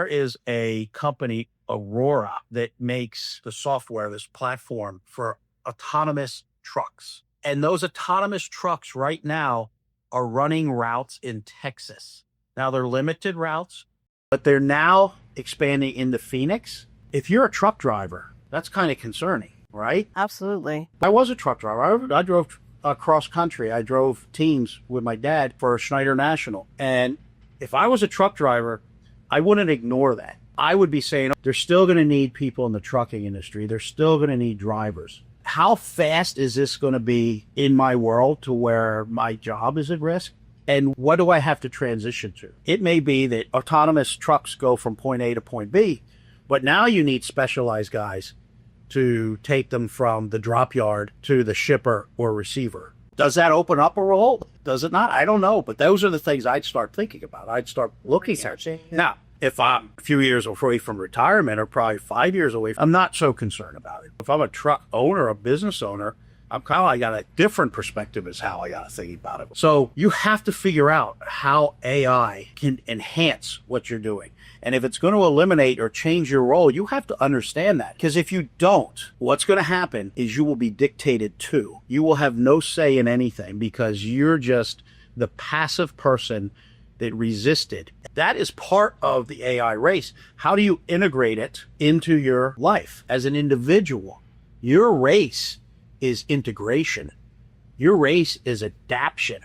There is a company, Aurora, that makes the software, this platform for autonomous trucks. And those autonomous trucks right now are running routes in Texas. Now they're limited routes, but they're now expanding into Phoenix. If you're a truck driver, that's kind of concerning, right? Absolutely. I was a truck driver. I drove cross country. I drove teams with my dad for Schneider National. And if I was a truck driver, I wouldn't ignore that. I would be saying, they're still going to need people in the trucking industry. They're still going to need drivers. How fast is this going to be in my world to where my job is at risk? And what do I have to transition to? It may be that autonomous trucks go from point A to point B, but now you need specialized guys to take them from the drop yard to the shipper or receiver. Does that open up a role? Does it not? I don't know, but those are the things I'd start thinking about. I'd start looking at. Now, if I'm a few years away from retirement, or probably 5 years away, I'm not so concerned about it. If I'm a truck owner, a business owner, I got a different perspective as how I got to think about it. So you have to figure out how AI can enhance what you're doing. And if it's going to eliminate or change your role, you have to understand that. Because if you don't, what's going to happen is you will be dictated to. You will have no say in anything because you're just the passive person that resisted. That is part of the AI race. How do you integrate it into your life as an individual? Your race is integration. Your race is adaptation.